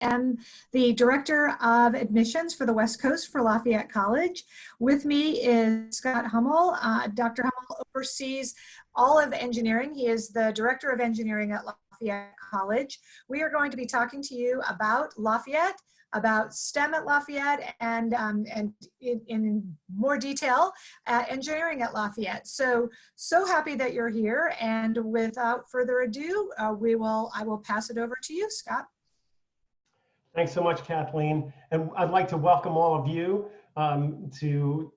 am the Director of Admissions for the West Coast for Lafayette College. With me is Scott Hummel. Dr. Hummel oversees all of engineering. He is the Director of Engineering at Lafayette College. We are going to be talking to you about Lafayette, about STEM at Lafayette, and in more detail, engineering at Lafayette. So happy that you're here. And without further ado, I will pass it over to you, Scott. Thanks so much, Kathleen. And I'd like to welcome all of you to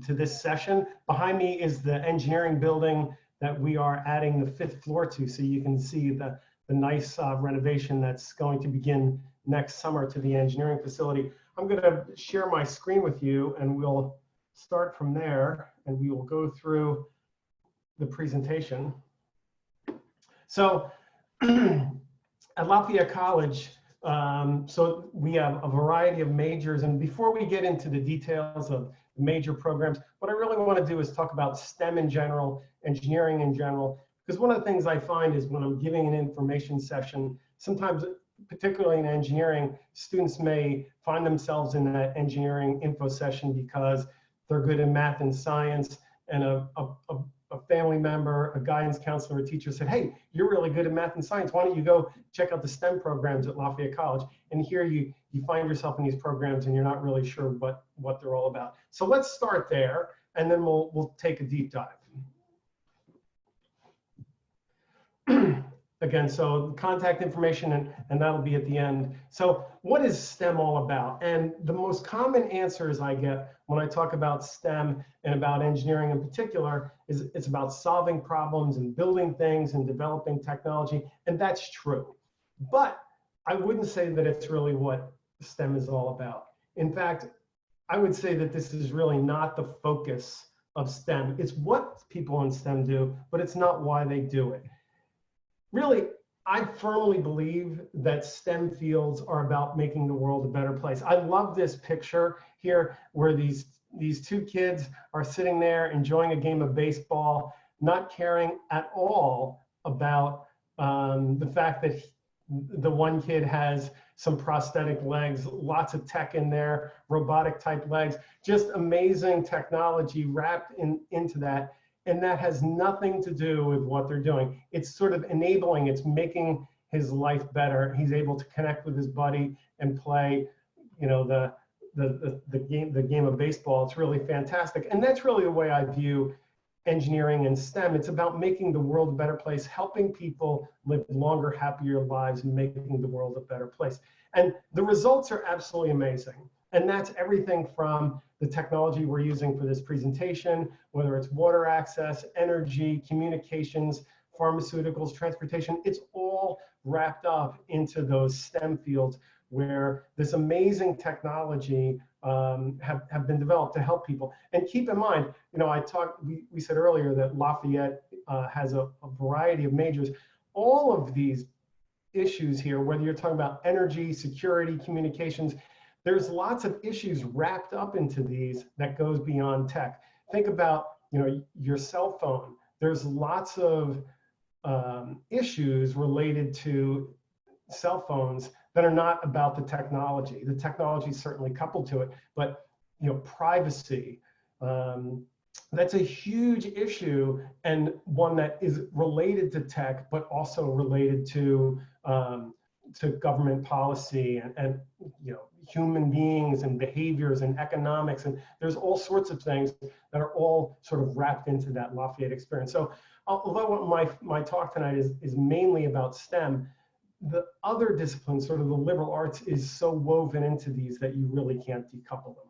this session. Behind me is the engineering building that we are adding the 5th floor to, so you can see the nice renovation that's going to begin next summer to the engineering facility. I'm going to share my screen with you, and we'll start from there, and we will go through the presentation. So at Lafayette College, so we have a variety of majors, and before we get into the details of the major programs, what I really want to do is talk about STEM in general, engineering in general, because one of the things I find is when I'm giving an information session, sometimes, particularly in engineering, students may find themselves in that engineering info session because they're good in math and science, and a family member, a guidance counselor, a teacher said, hey, you're really good at math and science. Why don't you go check out the STEM programs at Lafayette College? And here you find yourself in these programs and you're not really sure what they're all about. So let's start there, and then we'll take a deep dive. Again, so contact information, and that'll be at the end. So what is STEM all about? And the most common answers I get when I talk about STEM and about engineering in particular is it's about solving problems and building things and developing technology, and that's true. But I wouldn't say that it's really what STEM is all about. In fact, I would say that this is really not the focus of STEM. It's what people in STEM do, but it's not why they do it. Really, I firmly believe that STEM fields are about making the world a better place. I love this picture here where these two kids are sitting there enjoying a game of baseball, not caring at all about the fact that the one kid has some prosthetic legs, lots of tech in there, robotic type legs, just amazing technology wrapped into that. And that has nothing to do with what they're doing. It's sort of enabling, it's making his life better. He's able to connect with his buddy and play, you know, the game of baseball. It's really fantastic. And that's really the way I view engineering and STEM. It's about making the world a better place, helping people live longer, happier lives, and making the world a better place. And the results are absolutely amazing. And that's everything from the technology we're using for this presentation, whether it's water access, energy, communications, pharmaceuticals, transportation, it's all wrapped up into those STEM fields where this amazing technology have been developed to help people. And keep in mind, you know, we said earlier that Lafayette has a variety of majors. All of these issues here, whether you're talking about energy, security, communications, there's lots of issues wrapped up into these that goes beyond tech. Think about, you know, your cell phone. There's lots of issues related to cell phones that are not about the technology. The technology is certainly coupled to it, but, you know, privacy, that's a huge issue, and one that is related to tech, but also related to government policy and you know, human beings and behaviors and economics, and there's all sorts of things that are all sort of wrapped into that Lafayette experience. So although my talk tonight is mainly about STEM, the other disciplines, sort of the liberal arts, is so woven into these that you really can't decouple them.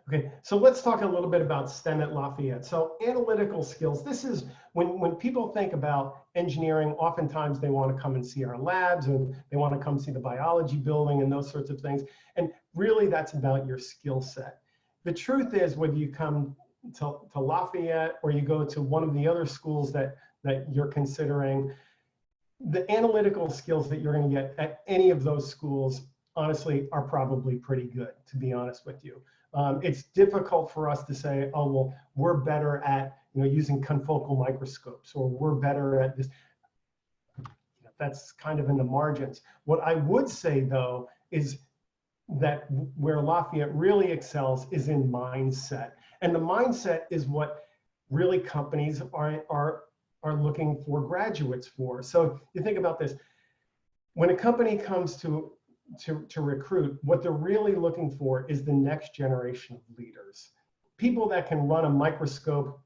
Okay, so let's talk a little bit about STEM at Lafayette. So analytical skills, this is when people think about engineering, oftentimes they want to come and see our labs, and they want to come see the biology building and those sorts of things. And really that's about your skill set. The truth is, whether you come to Lafayette or you go to one of the other schools that you're considering, the analytical skills that you're going to get at any of those schools, honestly, are probably pretty good, to be honest with you. It's difficult for us to say, oh, well, we're better at, you know, using confocal microscopes, or we're better at this. that's kind of in the margins. What I would say though is that where Lafayette really excels is in mindset. And the mindset is what really companies are looking for graduates for. So you think about this, when a company comes to recruit, what they're really looking for is the next generation of leaders. People that can run a microscope,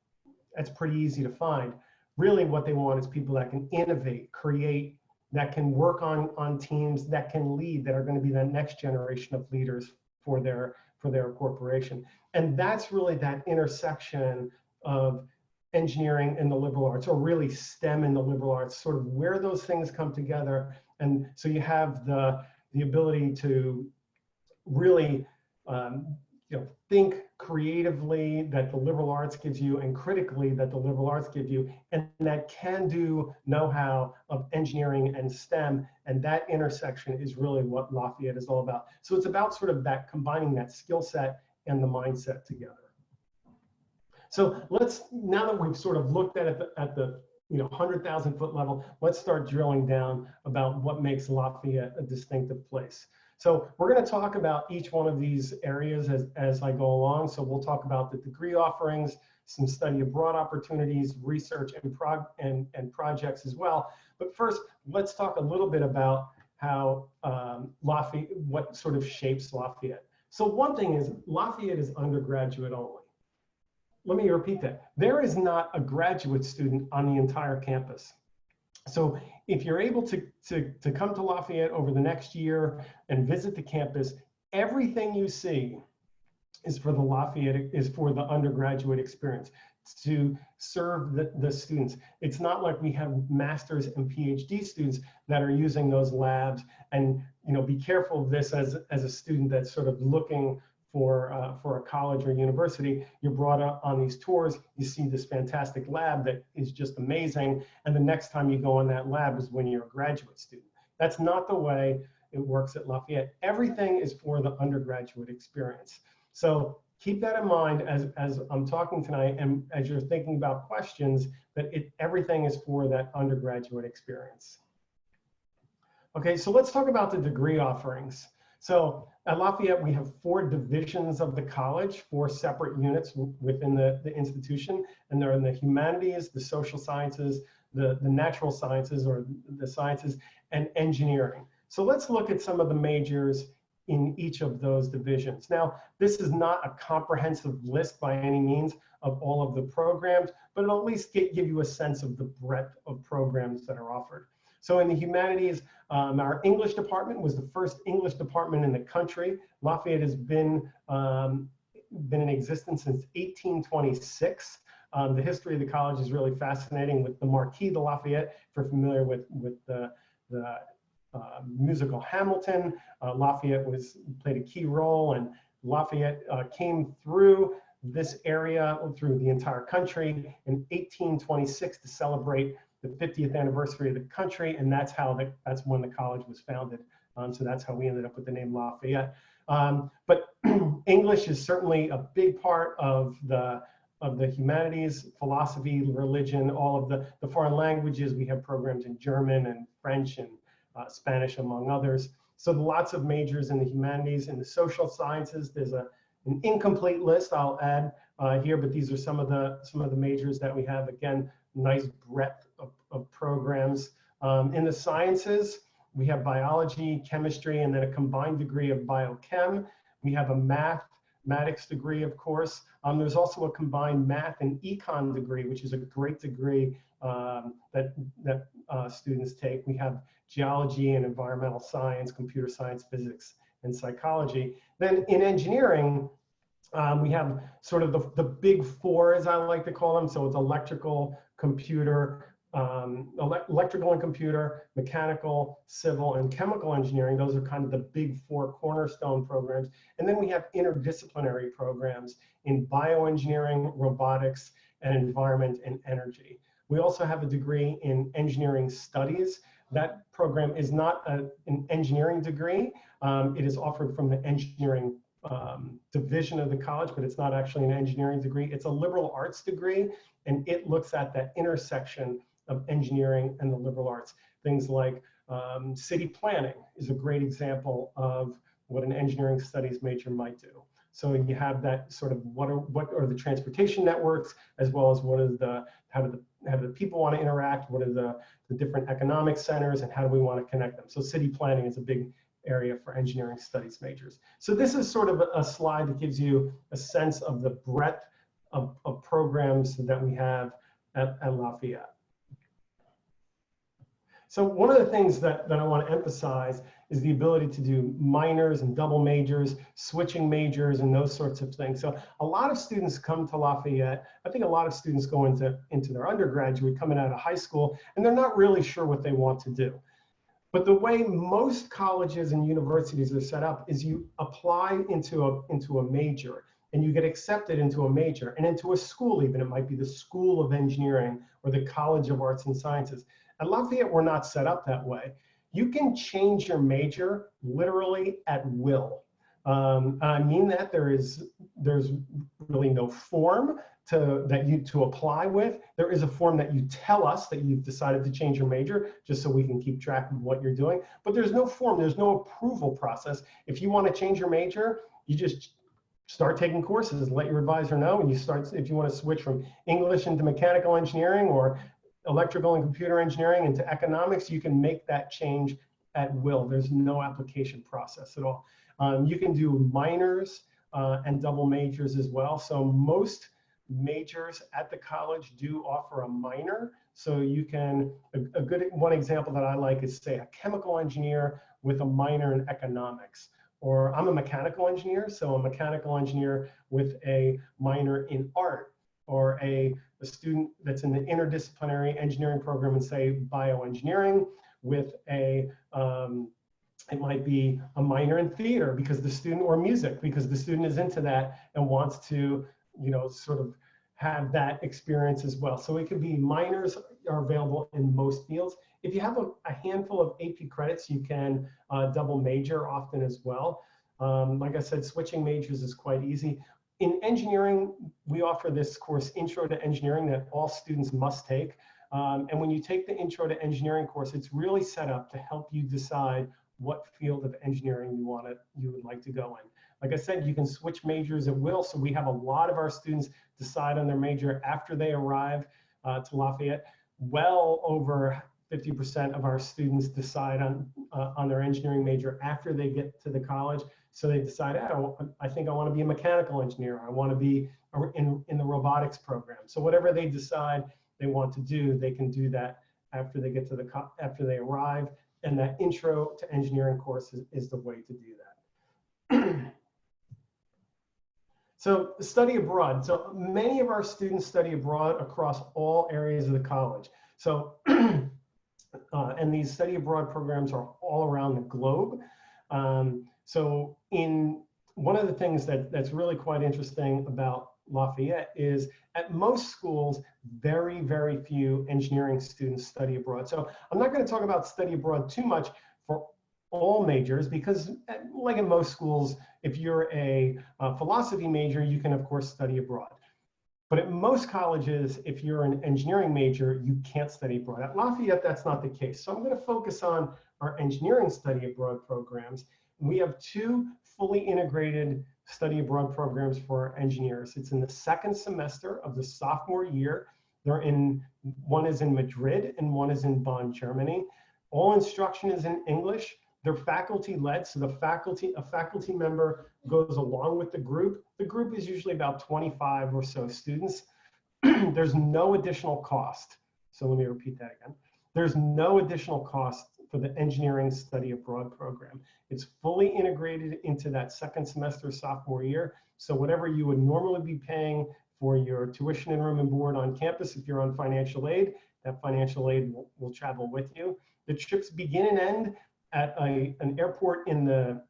that's pretty easy to find. Really what they want is people that can innovate, create, that can work on teams, that can lead, that are going to be the next generation of leaders for their corporation. And that's really that intersection of engineering and the liberal arts, or really STEM and the liberal arts, sort of where those things come together. And so you have the ability to really think creatively that the liberal arts gives you, and critically that the liberal arts give you, and that can-do know-how of engineering and STEM, and that intersection is really what Lafayette is all about. So it's about sort of that, combining that skill set and the mindset together. So let's, now that we've sort of looked at it at the 100,000 foot level, let's start drilling down about what makes Lafayette a distinctive place. So we're going to talk about each one of these areas as I go along. So we'll talk about the degree offerings, some study abroad opportunities, research and projects as well. But first, let's talk a little bit about how Lafayette, what sort of shapes Lafayette. So one thing is, Lafayette is undergraduate only. Let me repeat that. There is not a graduate student on the entire campus. So if you're able to come to Lafayette over the next year and visit the campus, everything you see is for the Lafayette, is for the undergraduate experience, to serve the students. It's not like we have master's and PhD students that are using those labs. And be careful of this as a student that's sort of looking for a college or university. You're brought up on these tours, you see this fantastic lab that is just amazing, and the next time you go on that lab is when you're a graduate student. That's not the way it works at Lafayette. Everything is for the undergraduate experience. So keep that in mind as I'm talking tonight, and as you're thinking about questions, that everything is for that undergraduate experience. Okay, so let's talk about the degree offerings. So at Lafayette, we have 4 divisions of the college, 4 separate units within the institution, and they're in the humanities, the social sciences, the natural sciences, or the sciences, and engineering. So let's look at some of the majors in each of those divisions. Now, this is not a comprehensive list by any means of all of the programs, but it'll at least give you a sense of the breadth of programs that are offered. So in the humanities, our English department was the first English department in the country. Lafayette has been in existence since 1826. The history of the college is really fascinating, with the Marquis de Lafayette, if you're familiar with the musical Hamilton. Lafayette played a key role, and Lafayette came through this area, through the entire country in 1826 to celebrate the 50th anniversary of the country, and that's when the college was founded. So that's how we ended up with the name Lafayette. But English is certainly a big part of the humanities, philosophy, religion, all of the foreign languages. We have programs in German and French and Spanish, among others. So lots of majors in the humanities. In the social sciences, there's an incomplete list I'll add here, but these are some of the majors that we have. Again, nice breadth of programs. In the sciences, we have biology, chemistry, and then a combined degree of biochem. We have a mathematics degree, of course. There's also a combined math and econ degree, which is a great degree that students take. We have geology and environmental science, computer science, physics, and psychology. Then in engineering, we have sort of the big 4, as I like to call them. So it's electrical, computer, electrical and computer, mechanical, civil, and chemical engineering. Those are kind of the big 4 cornerstone programs. And then we have interdisciplinary programs in bioengineering, robotics, and environment and energy. We also have a degree in engineering studies. That program is not an engineering degree. It is offered from the engineering division of the college, but it's not actually an engineering degree. It's a liberal arts degree, and it looks at that intersection of engineering and the liberal arts. things like city planning is a great example of what an engineering studies major might do. So you have that sort of what are the transportation networks, as well as how do the people want to interact, what are the different economic centers, and how do we want to connect them. So city planning is a big area for engineering studies majors. So this is sort of a slide that gives you a sense of the breadth of programs that we have at Lafayette. So one of the things that I want to emphasize is the ability to do minors and double majors, switching majors, and those sorts of things. So a lot of students come to Lafayette. I think a lot of students go into their undergraduate coming out of high school, and they're not really sure what they want to do. But the way most colleges and universities are set up is you apply into a major, and you get accepted into a major and into a school. Even it might be the School of Engineering or the College of Arts and Sciences. At Lafayette, we're not set up that way. You can change your major literally at will. I mean that there's really no form to apply with. There is a form that you tell us that you've decided to change your major, just so we can keep track of what you're doing. But there's no form, there's no approval process. If you want to change your major, you just start taking courses, let your advisor know, and you start, if you want to switch from English into mechanical engineering or electrical and computer engineering into economics, you can make that change at will. There's no application process at all. You can do minors and double majors as well. So most majors at the college do offer a minor. So you can, one example that I like is, say, a chemical engineer with a minor in economics. Or I'm a mechanical engineer, so a mechanical engineer with a minor in art, or a student that's in the interdisciplinary engineering program and, say, bioengineering with a, it might be a minor in theater because the student, or music because the student is into that and wants to, sort of have that experience as well. So it could be, minors are available in most fields. If you have a handful of AP credits, you can double major often as well. Like I said, switching majors is quite easy. In engineering, we offer this course, Intro to Engineering, that all students must take. And when you take the Intro to Engineering course, it's really set up to help you decide what field of engineering you would like to go in. Like I said, you can switch majors at will. So we have a lot of our students decide on their major after they arrive to Lafayette. Well over 50% of our students decide on their engineering major after they get to the college. So they decide, oh, I think I want to be a mechanical engineer. I want to be in the robotics program. So whatever they decide they want to do, they can do that after they get to after they arrive. And that Intro to Engineering course is the way to do that. So study abroad. So many of our students study abroad across all areas of the college. So, and these study abroad programs are all around the globe. So one of the things that's really quite interesting about Lafayette is, at most schools, very, very few engineering students study abroad. So I'm not going to talk about study abroad too much for all majors, because like in most schools, if you're a philosophy major, you can of course study abroad. But at most colleges, if you're an engineering major, you can't study abroad. At Lafayette, that's not the case. So I'm going to focus on our engineering study abroad programs. We have two fully integrated study abroad programs for our engineers. It's in the second semester of the sophomore year. One is in Madrid and one is in Bonn, Germany. All instruction is in English. They're faculty led, so a faculty member goes along with the group. The group is usually about 25 or so students. There's no additional cost. So let me repeat that again. There's no additional cost for the engineering study abroad program. It's fully integrated into that second semester sophomore year. So whatever you would normally be paying for your tuition and room and board on campus, if you're on financial aid, that financial aid will travel with you. The trips begin and end at an airport in the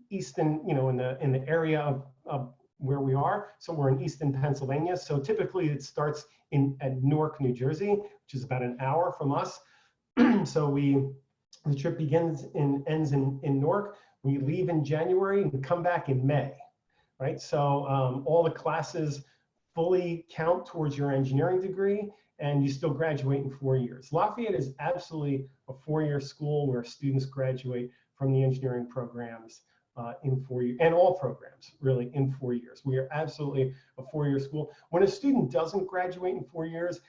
eastern, in the area of where we are. So we're in Easton, Pennsylvania. So typically it starts at Newark, New Jersey, which is about an hour from us. So the trip begins and ends in Newark. We leave in January and come back in May, right? So all the classes fully count towards your engineering degree, and you still graduate in 4 years. Lafayette is absolutely a 4-year school where students graduate from the engineering programs in 4 years, and all programs really in 4 years. We are absolutely a 4-year school. When a student doesn't graduate in 4 years,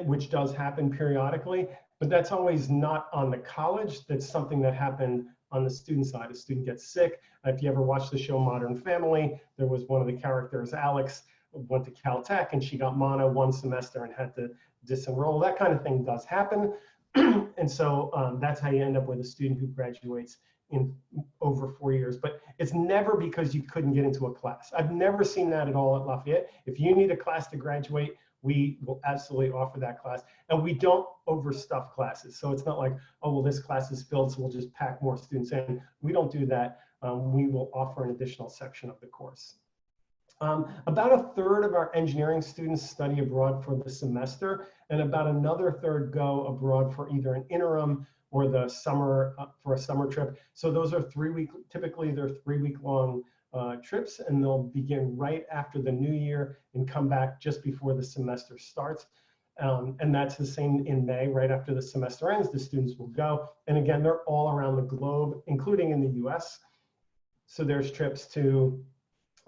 which does happen periodically, but that's always not on the college. That's something that happened on the student side. A student gets sick. If you ever watched the show Modern Family, there was one of the characters, Alex, went to Caltech and she got mono 1 semester and had to disenroll. That kind of thing does happen. And so that's how you end up with a student who graduates in over 4 years. But it's never because you couldn't get into a class. I've never seen that at all at Lafayette. If you need a class to graduate, we will absolutely offer that class. And we don't overstuff classes. So it's not like, oh, well, this class is filled, so we'll just pack more students in. We don't do that. We will offer an additional section of the course. About a third of our engineering students study abroad for the semester, and about another third go abroad for either an interim or the summer, for a summer trip. So those are typically they're 3-week-long trips, and they'll begin right after the new year and come back just before the semester starts. And that's the same in May, right after the semester ends, the students will go. And again, they're all around the globe, including in the US. So there's trips to,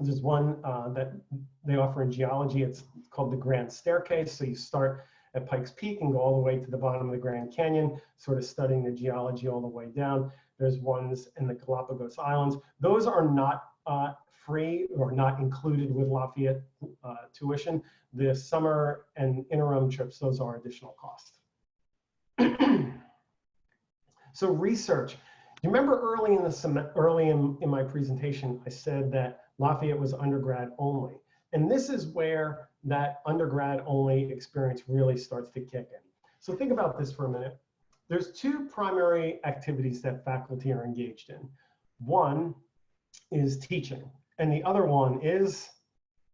there's one that they offer in geology. It's called the Grand Staircase. So you start at Pikes Peak and go all the way to the bottom of the Grand Canyon, sort of studying the geology all the way down. There's ones in the Galapagos Islands. Those are not free or not included with Lafayette tuition. The summer and interim trips, those are additional costs. So research. You remember early in my presentation, I said that Lafayette was undergrad only. And this is where that undergrad only experience really starts to kick in. So think about this for a minute. There's 2 primary activities that faculty are engaged in. One is teaching, and the other one is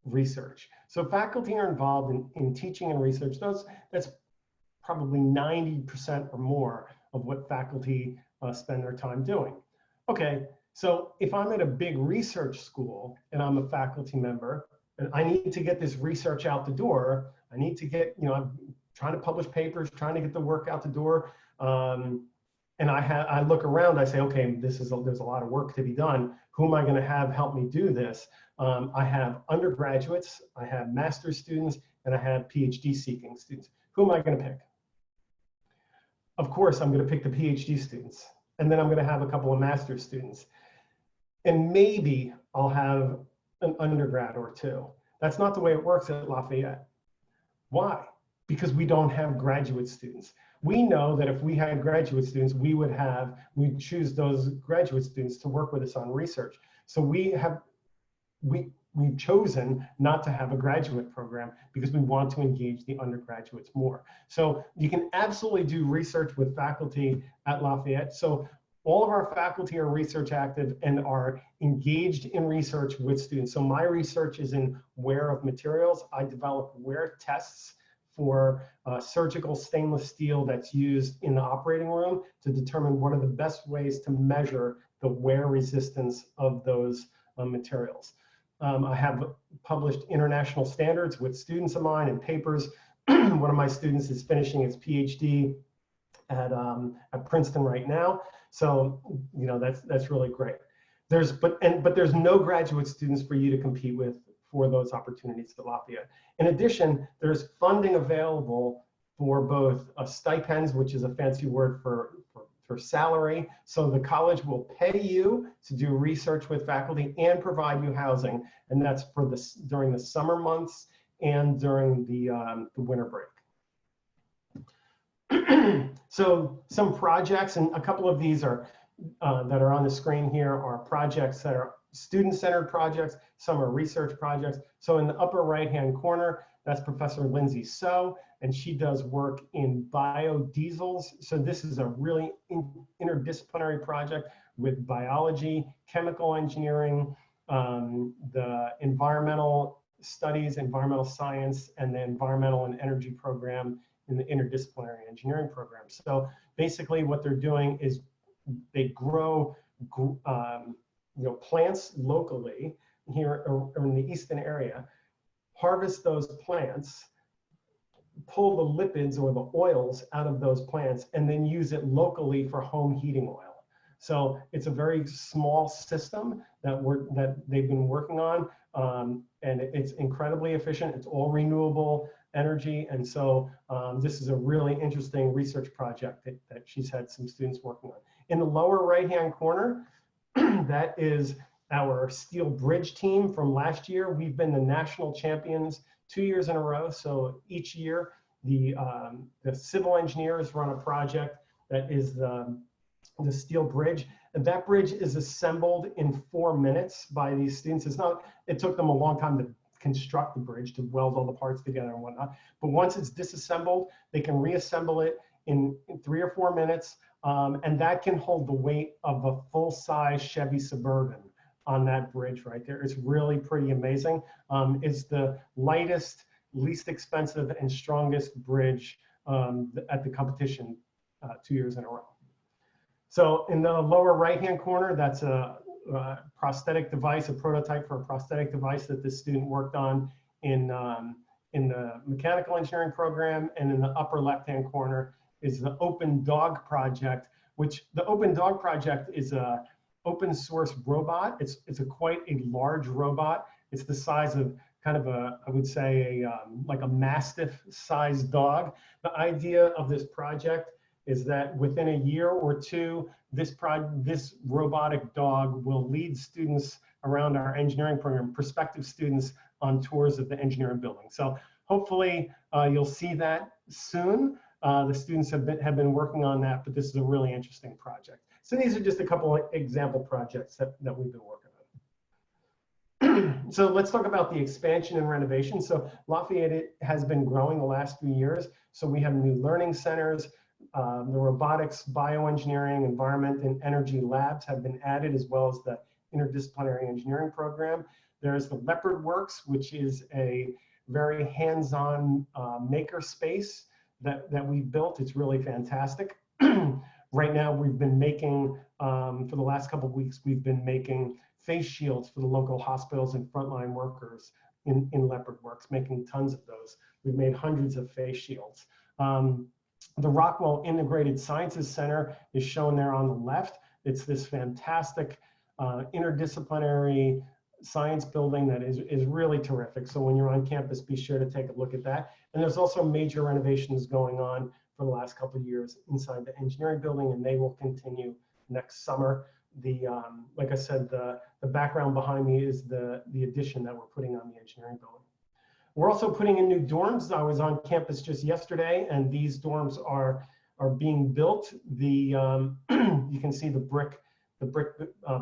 research. So faculty are involved in teaching and research. That's probably 90% or more of what faculty spend their time doing. Okay, so if I'm at a big research school and I'm a faculty member, and I need to get this research out the door, I need to get, I'm trying to publish papers, trying to get the work out the door, and I look around, I say, okay, there's a lot of work to be done. Who am I going to have help me do this? I have undergraduates, I have master's students, and I have PhD seeking students. Who am I going to pick? Of course, I'm going to pick the PhD students, and then I'm going to have a couple of master's students. And maybe I'll have an undergrad or 2. That's not the way it works at Lafayette. Why? Because we don't have graduate students. We know that if we had graduate students, we'd choose those graduate students to work with us on research. So we've chosen not to have a graduate program because we want to engage the undergraduates more. So you can absolutely do research with faculty at Lafayette. So all of our faculty are research active and are engaged in research with students. So my research is in wear of materials. I develop wear tests for surgical stainless steel that's used in the operating room to determine what are the best ways to measure the wear resistance of those materials. I have published international standards with students of mine and papers. One of my students is finishing his PhD at Princeton right now. So, that's really great. But there's no graduate students for you to compete with for those opportunities at Lafayette. In addition, there's funding available for both stipends, which is a fancy word for salary. So the college will pay you to do research with faculty and provide you housing. And that's for during the summer months and during the winter break. So some projects, and a couple of these are that are on the screen here are projects that are student-centered projects. Some are research projects. So in the upper right-hand corner, that's Professor Lindsay So, and she does work in biodiesels. So this is a really interdisciplinary project with biology, chemical engineering, the environmental studies, environmental science, and the environmental and energy program in the interdisciplinary engineering program. So basically what they're doing is they grow plants locally here in the Easton area. harvest those plants, pull the lipids or the oils out of those plants, and then use it locally for home heating oil. So it's a very small system that they've been working on, and it's incredibly efficient. It's all renewable energy, and so this is a really interesting research project that she's had some students working on. In the lower right-hand corner, that is our steel bridge team from last year. We've been the national champions 2 years in a row. So each year, the civil engineers run a project that is the steel bridge. And that bridge is assembled in 4 minutes by these students. It took them a long time to construct the bridge, to weld all the parts together and whatnot. But once it's disassembled, they can reassemble it in 3 or 4 minutes. And that can hold the weight of a full-size Chevy Suburban on that bridge right there. It's really pretty amazing. It's the lightest, least expensive, and strongest bridge at the competition 2 years in a row. So in the lower right-hand corner, that's a prosthetic device, a prototype for a prosthetic device that this student worked on in the mechanical engineering program. And in the upper left-hand corner is the Open Dog Project, which the Open Dog Project is a open source robot. It's quite a large robot. It's the size of kind of I would say like a Mastiff sized dog. The idea of this project is that within a year or two, this robotic dog will lead students around our engineering program, prospective students, on tours of the engineering building. So hopefully you'll see that soon. The students have been working on that, but this is a really interesting project. So these are just a couple of example projects that we've been working on. So let's talk about the expansion and renovation. So Lafayette has been growing the last few years. So we have new learning centers. The robotics, bioengineering, environment, and energy labs have been added, as well as the interdisciplinary engineering program. There's the Leopard Works, which is a very hands-on maker space that we built. It's really fantastic. Right now, we've been making, for the last couple of weeks, we've been making face shields for the local hospitals and frontline workers in Leopard Works, making tons of those. We've made hundreds of face shields. The Rockwell Integrated Sciences Center is shown there on the left. It's this fantastic interdisciplinary science building that is really terrific. So when you're on campus, be sure to take a look at that. And there's also major renovations going on for the last couple of years inside the engineering building, and they will continue next summer. Like I said, the background behind me is the addition that we're putting on the engineering building. We're also putting in new dorms. I was on campus just yesterday, and these dorms are being built. You can see the brick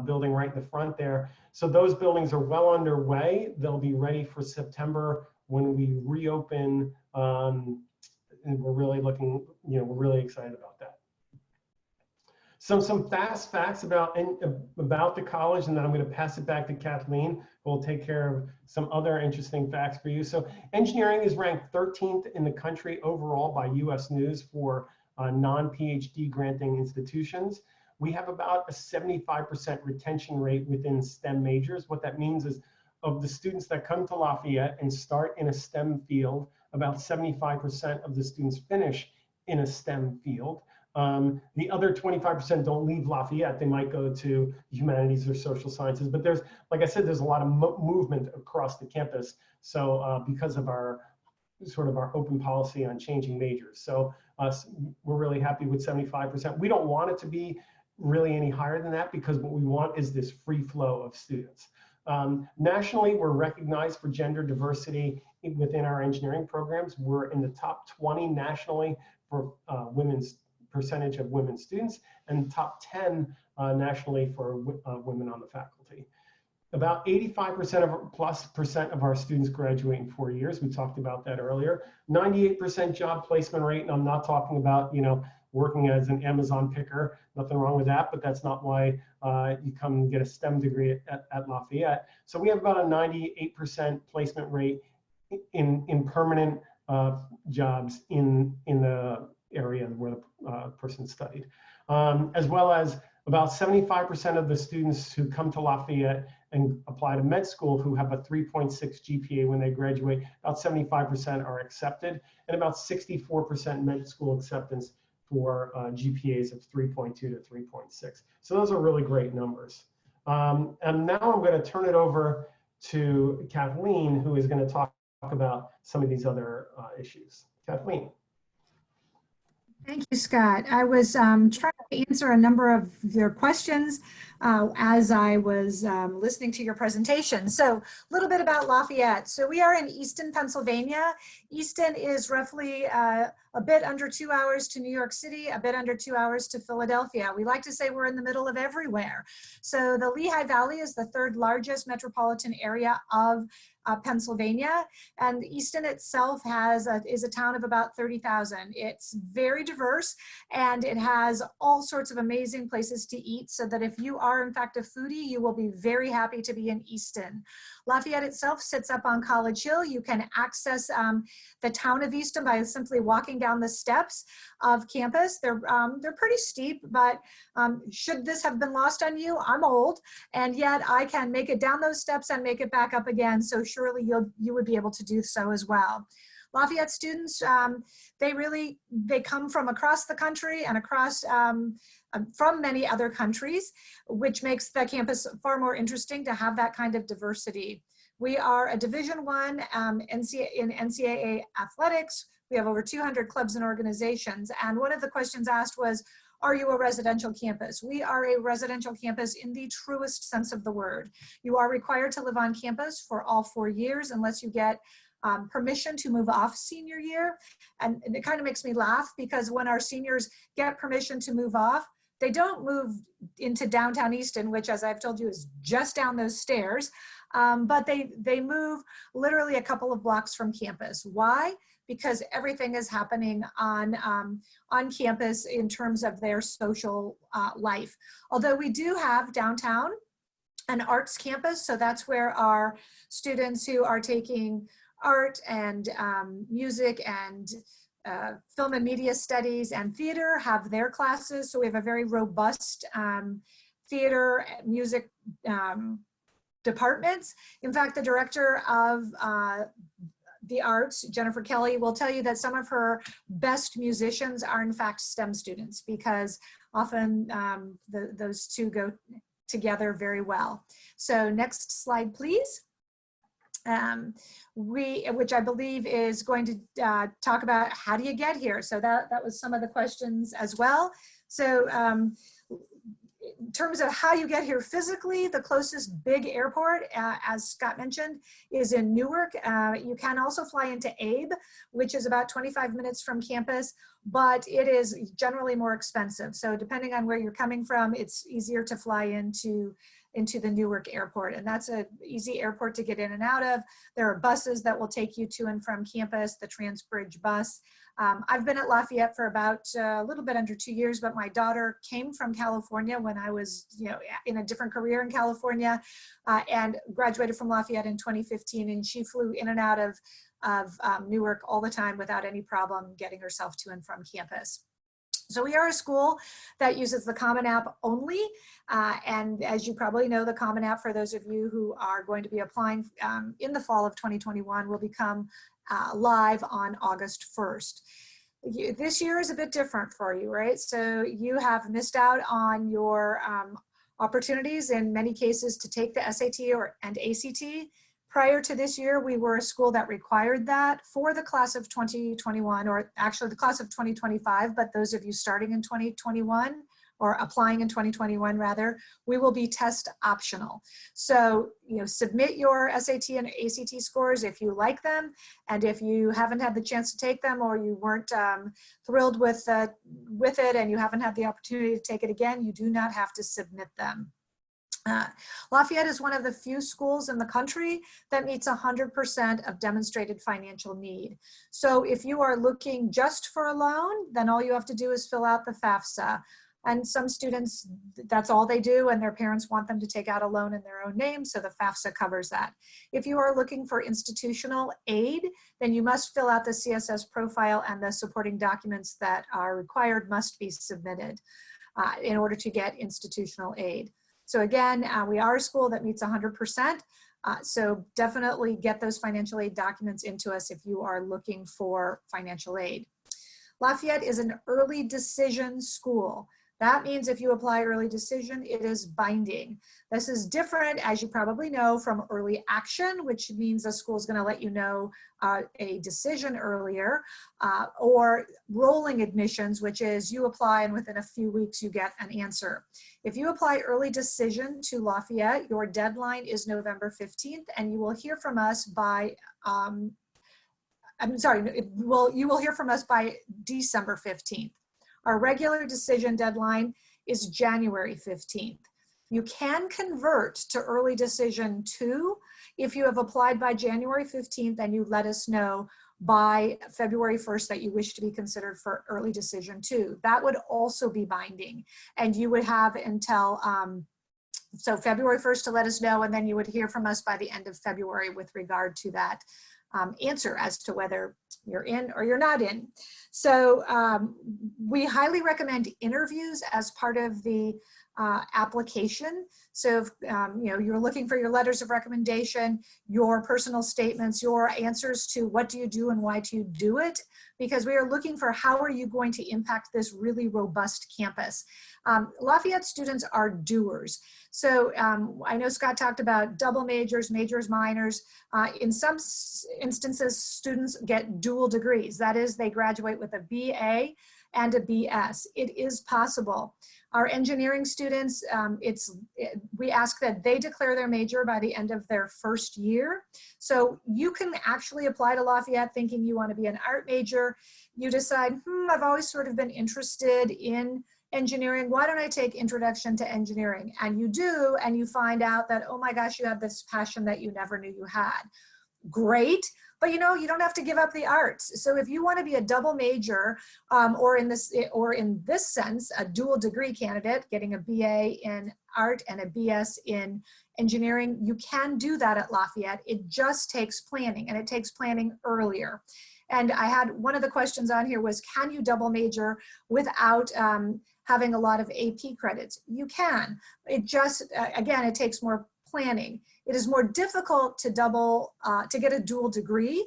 building right in the front there. So those buildings are well underway. They'll be ready for September when we reopen, and we're really we're really excited about that. So some fast facts about the college, and then I'm going to pass it back to Kathleen, who will take care of some other interesting facts for you. So engineering is ranked 13th in the country overall by US News for non-PhD granting institutions. We have about a 75% retention rate within STEM majors. What that means is, of the students that come to Lafayette and start in a STEM field, about 75% of the students finish in a STEM field. The other 25% don't leave Lafayette. They might go to humanities or social sciences, but there's, like I said, there's a lot of movement across the campus. So because of our open policy on changing majors. So we're really happy with 75%. We don't want it to be really any higher than that, because what we want is this free flow of students. Nationally, we're recognized for gender diversity within our engineering programs. We're in the top 20 nationally for percentage of women students, and top 10 nationally for women on the faculty. About 85% of our students graduate in 4 years. We talked about that earlier. 98% job placement rate, and I'm not talking about working as an Amazon picker. Nothing wrong with that, but that's not why you come and get a STEM degree at Lafayette. So we have about a 98% placement rate in permanent jobs in the area where the person studied, as well as about 75% of the students who come to Lafayette and apply to med school who have a 3.6 GPA when they graduate. About 75% are accepted, and about 64% med school acceptance for GPAs of 3.2 to 3.6. So those are really great numbers. And now I'm going to turn it over to Kathleen, who is going to talk about some of these other issues. Kathleen. Thank you, Scott. I was trying to answer a number of your questions as I was listening to your presentation. So a little bit about Lafayette. So we are in Easton, Pennsylvania. Easton is roughly a bit under 2 hours to New York City, a bit under 2 hours to Philadelphia. We like to say we're in the middle of everywhere. So the Lehigh Valley is the third largest metropolitan area of Pennsylvania, and Easton itself is a town of about 30,000. It's very diverse, and it has all sorts of amazing places to eat, so that if you are in fact a foodie, you will be very happy to be in Easton. Lafayette itself sits up on College Hill. You can access the town of Easton by simply walking down the steps of campus. They're pretty steep, but should this have been lost on you, I'm old, and yet I can make it down those steps and make it back up again, so surely you would be able to do so as well. Lafayette students, they come from across the country and across from many other countries, which makes the campus far more interesting to have that kind of diversity. We are a Division I in NCAA athletics. We have over 200 clubs and organizations. And one of the questions asked was, are you a residential campus? We are a residential campus in the truest sense of the word. You are required to live on campus for all 4 years unless you get permission to move off senior year. And it kind of makes me laugh, because when our seniors get permission to move off, they don't move into downtown Easton, which, as I've told you, is just down those stairs, but they move literally a couple of blocks from campus. Why? Because everything is happening on campus in terms of their social life. Although we do have downtown an arts campus, so that's where our students who are taking art and music and film and media studies and theater have their classes. So we have a very robust theater, music departments. In fact, the director of the arts, Jennifer Kelly, will tell you that some of her best musicians are in fact STEM students, because often those two go together very well. So next slide, please. Which I believe is going to talk about how do you get here. So that was some of the questions as well. So in terms of how you get here physically, the closest big airport, as Scott mentioned, is in Newark. You can also fly into Abe, which is about 25 minutes from campus, but it is generally more expensive. So depending on where you're coming from, it's easier to fly into the Newark airport, and that's an easy airport to get in and out of. There are buses that will take you to and from campus, the Transbridge bus. I've been at Lafayette for about a little bit under 2 years, but my daughter came from California when I was in a different career in California, and graduated from Lafayette in 2015, and she flew in and out of Newark all the time without any problem getting herself to and from campus. So we are a school that uses the Common App only, and as you probably know, the Common App, for those of you who are going to be applying in the fall of 2021, will become live on August 1st. This year is a bit different for you, right? So you have missed out on your opportunities in many cases to take the SAT and ACT. Prior to this year, we were a school that required that for the class of 2021, or actually the class of 2025, but those of you starting in 2021 or applying in 2021 rather, we will be test optional. So, submit your SAT and ACT scores if you like them, and if you haven't had the chance to take them, or you weren't thrilled with it and you haven't had the opportunity to take it again, you do not have to submit them. Lafayette is one of the few schools in the country that meets 100% of demonstrated financial need. So if you are looking just for a loan, then all you have to do is fill out the FAFSA. And some students, that's all they do, and their parents want them to take out a loan in their own name, so the FAFSA covers that. If you are looking for institutional aid, then you must fill out the CSS profile, and the supporting documents that are required must be submitted in order to get institutional aid. So again, we are a school that meets 100%. So definitely get those financial aid documents into us if you are looking for financial aid. Lafayette is an early decision school. That means if you apply early decision, it is binding. This is different, as you probably know, from early action, which means a school is going to let you know a decision earlier, or rolling admissions, which is you apply and within a few weeks you get an answer. If you apply early decision to Lafayette, your deadline is November 15th, and you will hear from us by you will hear from us by December 15th. Our regular decision deadline is January 15th. You can convert to early decision 2 if you have applied by January 15th and you let us know by February 1st that you wish to be considered for early decision 2. That would also be binding, and you would have until so February 1st to let us know, and then you would hear from us by the end of February with regard to that answer as to whether you're in or you're not in. So we highly recommend interviews as part of the application. So if you're looking for your letters of recommendation, your personal statements, your answers to what do you do and why do you do it, because we are looking for how are you going to impact this really robust campus. Lafayette students are doers. So I know Scott talked about double majors, majors, minors. In some instances, students get dual degrees. That is, they graduate with a BA and a BS. It is possible. Our engineering students, we ask that they declare their major by the end of their first year. So you can actually apply to Lafayette thinking you want to be an art major. You decide, I've always sort of been interested in engineering. Why don't I take Introduction to Engineering? And you do, and you find out that, oh my gosh, you have this passion that you never knew you had. Great. But you don't have to give up the arts. So if you want to be a double major, or in this sense, a dual degree candidate, getting a BA in art and a BS in engineering, you can do that at Lafayette. It just takes planning, and it takes planning earlier. And I had one of the questions on here was, can you double major without having a lot of AP credits? You can. It just, again, it takes more planning. It is more difficult to get a dual degree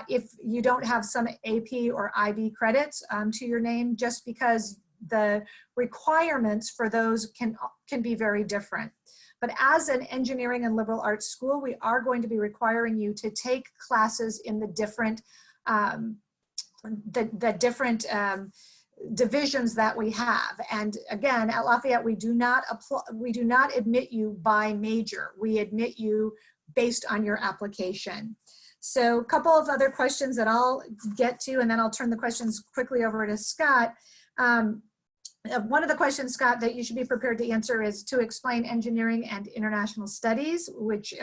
if you don't have some AP or IB credits to your name, just because the requirements for those can be very different. But as an engineering and liberal arts school, we are going to be requiring you to take classes in the different divisions that we have. And again, at Lafayette, we do not admit you by major. We admit you based on your application. So a couple of other questions that I'll get to, and then I'll turn the questions quickly over to Scott. One of the questions, Scott, that you should be prepared to answer is to explain engineering and international studies, which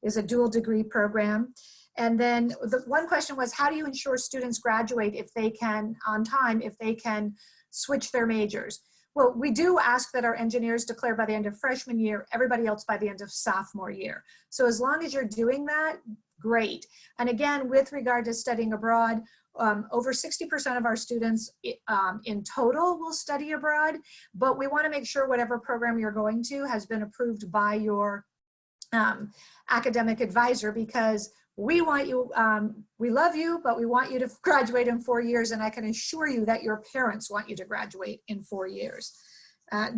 is a dual degree program. And then the one question was, how do you ensure students graduate if they can, on time, if they can switch their majors? Well, we do ask that our engineers declare by the end of freshman year, everybody else by the end of sophomore year. So as long as you're doing that, great. And again, with regard to studying abroad, over 60% of our students in total will study abroad, but we want to make sure whatever program you're going to has been approved by your academic advisor, because we want you, we love you, but we want you to graduate in 4 years, and I can assure you that your parents want you to graduate in 4 years.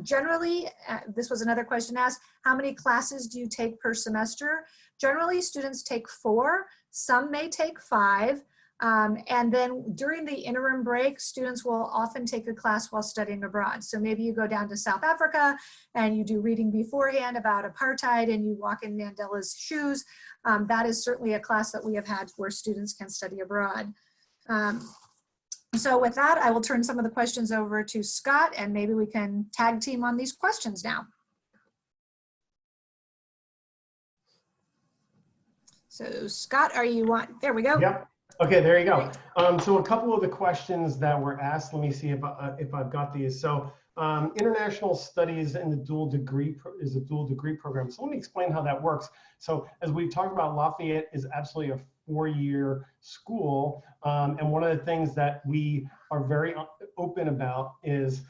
Generally, this was another question asked, how many classes do you take per semester? Generally, students take 4, some may take 5, and then during the interim break, students will often take a class while studying abroad. So maybe you go down to South Africa and you do reading beforehand about apartheid and you walk in Mandela's shoes. That is certainly a class that we have had where students can study abroad. So with that, I will turn some of the questions over to Scott, and maybe we can tag team on these questions now. So Scott, there we go. Yep. Okay, there you go. So a couple of the questions that were asked, let me see if I've got these. So international studies in the dual degree is a dual degree program. So let me explain how that works. So as we've talked about, Lafayette is absolutely a 4-year school. And one of the things that we are very open about is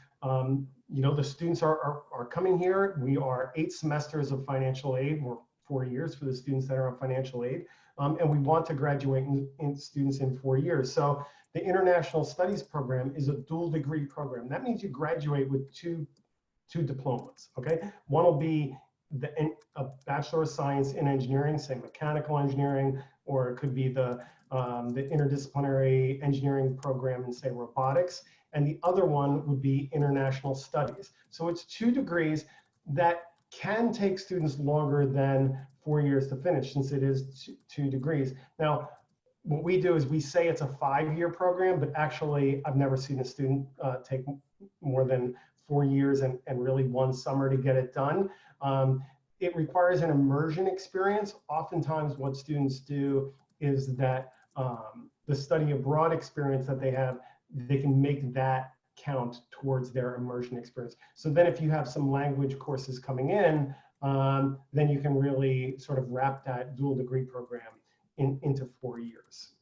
you know, the students are coming here. We are 8 semesters of financial aid. We're 4 years for the students that are on financial aid. And we want to graduate in students in 4 years. So the International Studies program is a dual degree program. That means you graduate with two diplomas, okay? One will be a Bachelor of Science in Engineering, say mechanical engineering, or it could be the interdisciplinary engineering program in, say, robotics. And the other one would be International Studies. So it's 2 degrees that can take students longer than 4 years to finish, since it is 2 degrees. Now, what we do is we say it's a 5-year program, but actually I've never seen a student take more than 4 years and really 1 summer to get it done. It requires an immersion experience. Oftentimes what students do is that the study abroad experience that they have, they can make that count towards their immersion experience. So then if you have some language courses coming in, then you can really sort of wrap that dual degree program into 4 years.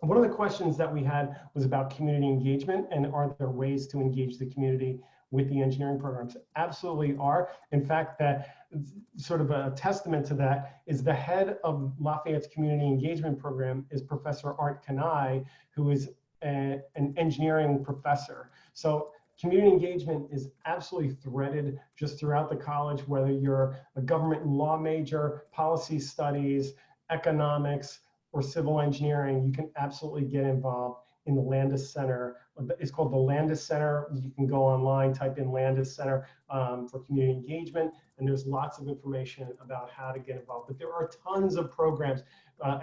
One of the questions that we had was about community engagement, and are there ways to engage the community with the engineering programs? Absolutely are. In fact, that sort of a testament to that is the head of Lafayette's community engagement program is Professor Art Kanai, who is an engineering professor. So community engagement is absolutely threaded just throughout the college, whether you're a government and law major, policy studies, economics, or civil engineering. You can absolutely get involved in the Landis Center. It's called the Landis Center. You can go online, type in Landis Center for community engagement, and there's lots of information about how to get involved. But there are tons of programs,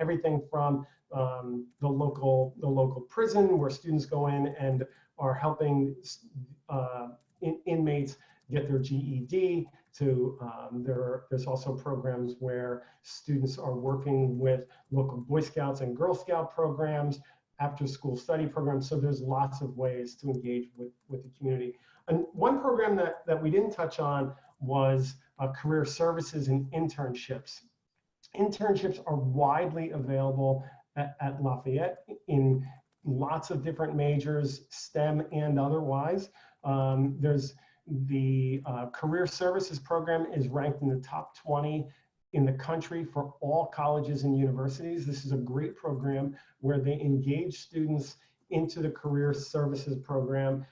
everything from the local prison, where students go in and are helping inmates get their GED, to there's also programs where students are working with local Boy Scouts and Girl Scout programs, after school study programs. So there's lots of ways to engage with the community. And one program that we didn't touch on was career services and internships. Internships are widely available at Lafayette in lots of different majors, STEM and otherwise. There's the career services program is ranked in the top 20 in the country for all colleges and universities. This is a great program where they engage students into the career services program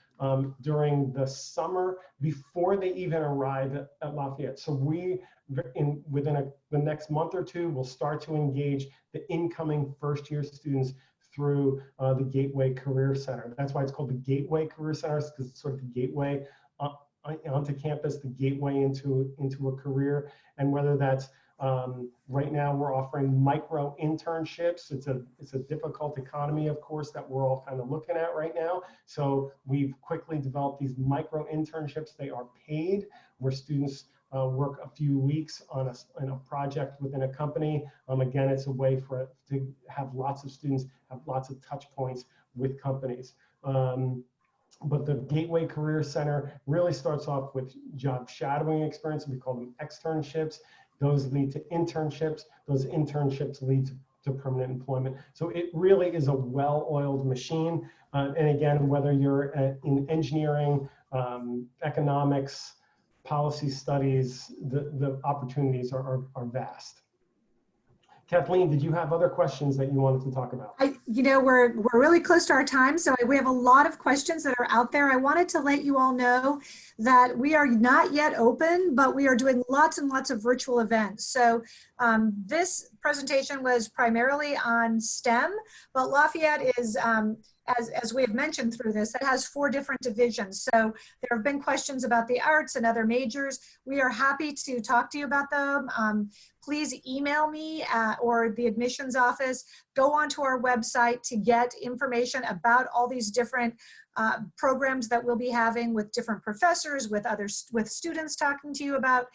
during the summer before they even arrive at Lafayette. So within the next month or two, we'll start to engage the incoming first-year students through the Gateway Career Center. That's why it's called the Gateway Career Center, because it's sort of the gateway onto campus, the gateway into a career. And whether that's right now we're offering micro internships. It's a difficult economy, of course, that we're all kind of looking at right now. So we've quickly developed these micro internships. They are paid, where students work a few weeks on a project within a company. Again, it's a way to have lots of students have lots of touch points with companies. But the Gateway Career Center really starts off with job shadowing experience. We call them externships. Those lead to internships. Those internships lead to permanent employment. So it really is a well-oiled machine. And again, whether you're in engineering, economics, policy studies, the opportunities are vast. Kathleen, did you have other questions that you wanted to talk about? We're really close to our time, so we have a lot of questions that are out there. I wanted to let you all know that we are not yet open, but we are doing lots and lots of virtual events. So this presentation was primarily on STEM, but Lafayette is, as we have mentioned through this, it has 4 different divisions. So there have been questions about the arts and other majors. We are happy to talk to you about them. Please email me or the admissions office. Go onto our website to get information about all these different programs that we'll be having with different professors, with students talking to you about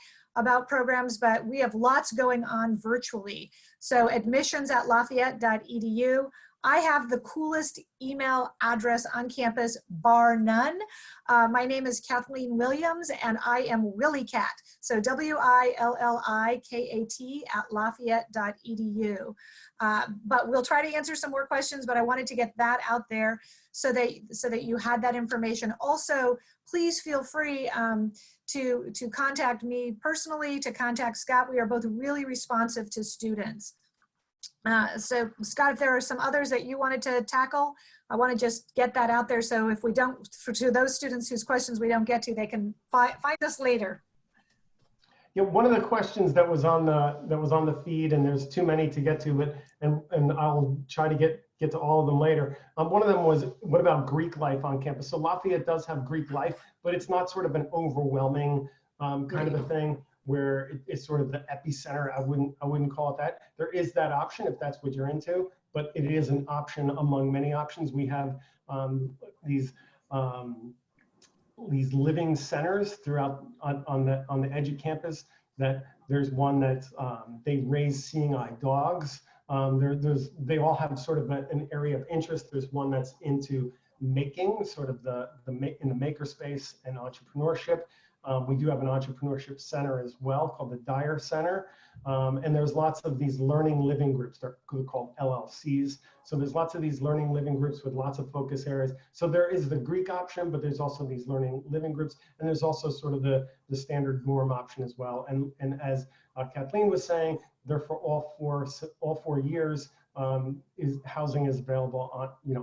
programs, but we have lots going on virtually. So admissions@lafayette.edu. I have the coolest email address on campus, bar none. My name is Kathleen Williams, and I am WillyCat. So WILLIKAT at lafayette.edu. But we'll try to answer some more questions, but I wanted to get that out there so that you had that information. Also, please feel free to contact me personally, to contact Scott. We are both really responsive to students. So Scott, if there are some others that you wanted to tackle, I want to just get that out there. So if we don't, to those students whose questions we don't get to, they can find us later. Yeah, one of the questions that was on the feed, and there's too many to get to, but and I'll try to get to all of them later. One of them was, what about Greek life on campus? So Lafayette does have Greek life, but it's not sort of an overwhelming kind of a thing where it's sort of the epicenter. I wouldn't call it that. There is that option if that's what you're into, but it is an option among many options. We have these living centers throughout on the edge of campus. That there's one that they raise seeing eye dogs. They all have sort of an area of interest. There's one that's into making, sort of in the maker space and entrepreneurship. We do have an entrepreneurship center as well called the Dyer Center. And there's lots of these learning living groups. They're called LLCs. So there's lots of these learning living groups with lots of focus areas. So there is the Greek option, but there's also these learning living groups. And there's also sort of the standard dorm option as well. And as Kathleen was saying, they're for all four years. Housing is available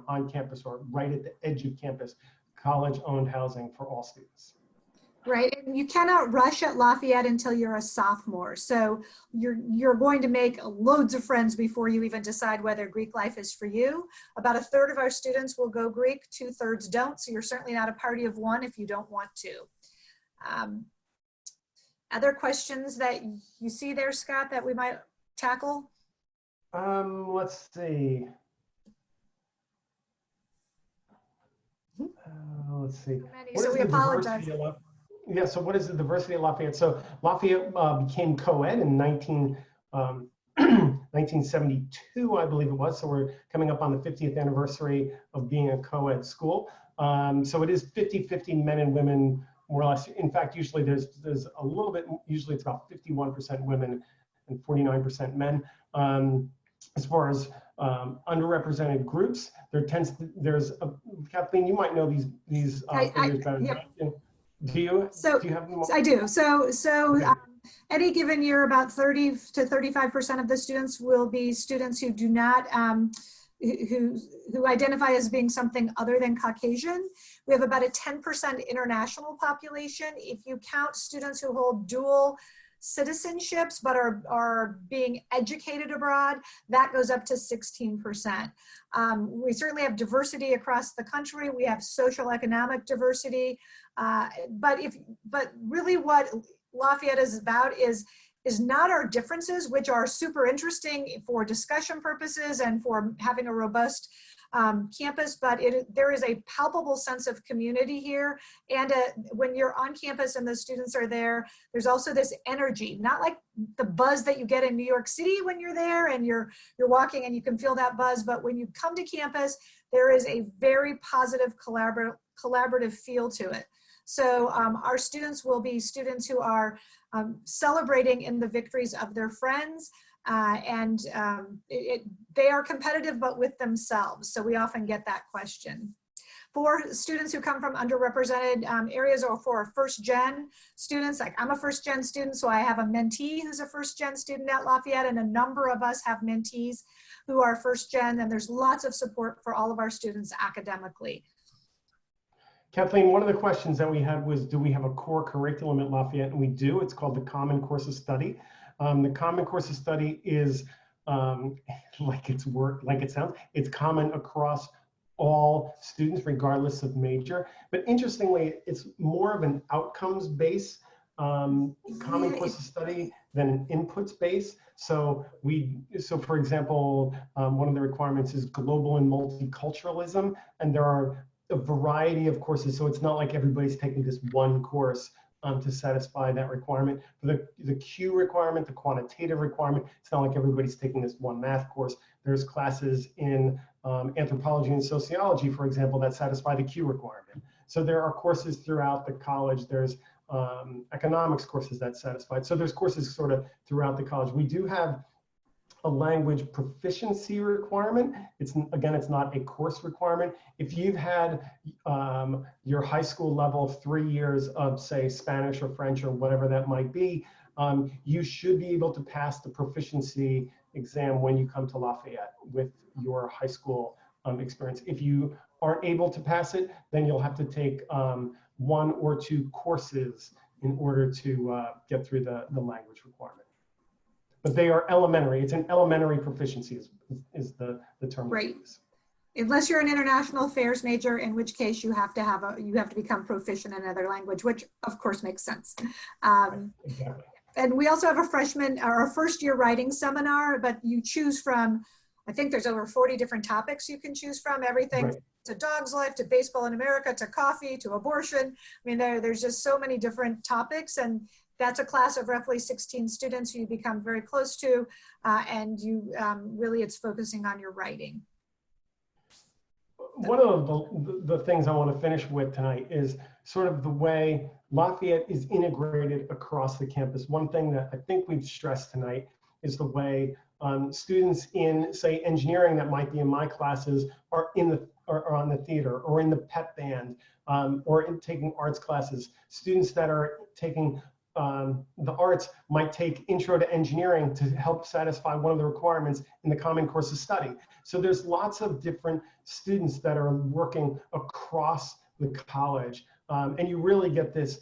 on campus or right at the edge of campus, college-owned housing for all students. Right, and you cannot rush at Lafayette until you're a sophomore. So you're going to make loads of friends before you even decide whether Greek life is for you. About 1/3 of our students will go Greek, 2/3 don't. So you're certainly not a party of one if you don't want to. Other questions that you see there, Scott, that we might tackle? Let's see. Let's see. So we apologize. Yeah, so what is the diversity of Lafayette? So Lafayette became co-ed in 1972, I believe it was. So we're coming up on the 50th anniversary of being a co-ed school. So it is 50-50 men and women, more or less. In fact, usually there's a little bit, usually it's about 51% women and 49% men. As far as underrepresented groups, Kathleen, you might know these figures better. Yep. Do you? So do you have them all? I do. So Okay. Any given year, about 30 to 35% of the students will be students who do not, who identify as being something other than Caucasian. We have about a 10% international population. If you count students who hold dual citizenships but are being educated abroad, that goes up to 16%. We certainly have diversity across the country. We have social economic diversity, but really what Lafayette is about is not our differences, which are super interesting for discussion purposes and for having a robust campus, but there is a palpable sense of community here. And when you're on campus and the students are there, there's also this energy, not like the buzz that you get in New York City when you're there and you're walking and you can feel that buzz. But when you come to campus, there is a very positive collaborative feel to it. So our students will be students who are celebrating in the victories of their friends. They are competitive, but with themselves. So we often get that question. For students who come from underrepresented areas or for first-gen students, like I'm a first-gen student, so I have a mentee who's a first-gen student at Lafayette, and a number of us have mentees who are first-gen, and there's lots of support for all of our students academically. Kathleen, one of the questions that we had was, do we have a core curriculum at Lafayette? And we do. It's called the Common Course of Study. The Common Course of Study is, like it sounds, it's common across all students, regardless of major. But interestingly, it's more of an outcomes-based Common Course of Study than an inputs base. So for example, one of the requirements is global and multiculturalism, and there are a variety of courses. So it's not like everybody's taking this one course to satisfy that requirement. For the Q requirement, the quantitative requirement, it's not like everybody's taking this one math course. There's classes in anthropology and sociology, for example, that satisfy the Q requirement. So there are courses throughout the college. There's economics courses that satisfy. So there's courses sort of throughout the college. We do have a language proficiency requirement. It's not a course requirement. If you've had your high school level 3 years of, say, Spanish or French or whatever that might be, you should be able to pass the proficiency exam when you come to Lafayette with your high school experience. If you aren't able to pass it, then you'll have to take 1 or 2 courses in order to get through the language requirement. But they are elementary. It's an elementary proficiency is the term. Right. Unless you're an international affairs major, in which case you have to become proficient in another language, which of course makes sense. Exactly. And we also have a freshman or a first year writing seminar, but you choose from, I think there's over 40 different topics you can choose from, everything Right. to dog's life, to baseball in America, to coffee, to abortion. I mean, there's just so many different topics, and that's a class of roughly 16 students who you become very close to, and you really, it's focusing on your writing. One of the things I want to finish with tonight is sort of the way Lafayette is integrated across the campus. One thing that I think we've stressed tonight is the way students in, say, engineering that might be in my classes are on the theater or in the pep band or in taking arts classes. Students that are taking the arts might take intro to engineering to help satisfy one of the requirements in the common course of study. So there's lots of different students that are working across the college. And you really get this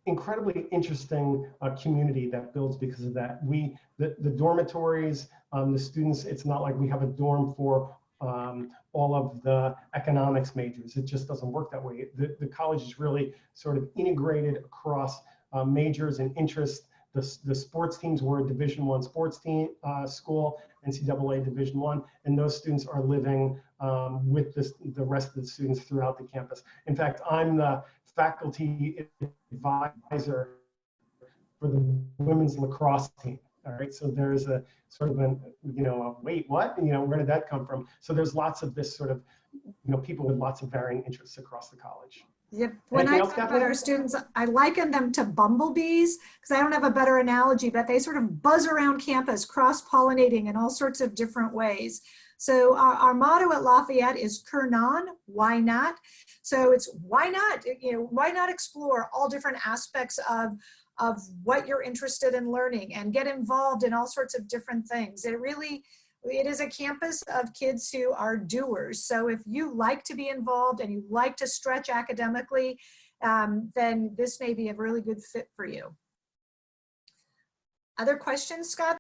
incredibly interesting community that builds because of that. The dormitories, the students, it's not like we have a dorm for all of the economics majors. It just doesn't work that way. The college is really sort of integrated across majors and interests. The sports teams were a Division I sports team school, NCAA Division I, and those students are living with the rest of the students throughout the campus. In fact, I'm the faculty advisor for the women's lacrosse team. All right, so there's a sort of wait, what? Where did that come from? So there's lots of this sort of, people with lots of varying interests across the college. Yep. When I talk about our students, I liken them to bumblebees because I don't have a better analogy, but they sort of buzz around campus, cross-pollinating in all sorts of different ways. So our motto at Lafayette is Cur Non, why not? So it's why not? Why not explore all different aspects of what you're interested in learning and get involved in all sorts of different things. It is a campus of kids who are doers. So if you like to be involved and you like to stretch academically, then this may be a really good fit for you. Other questions, Scott?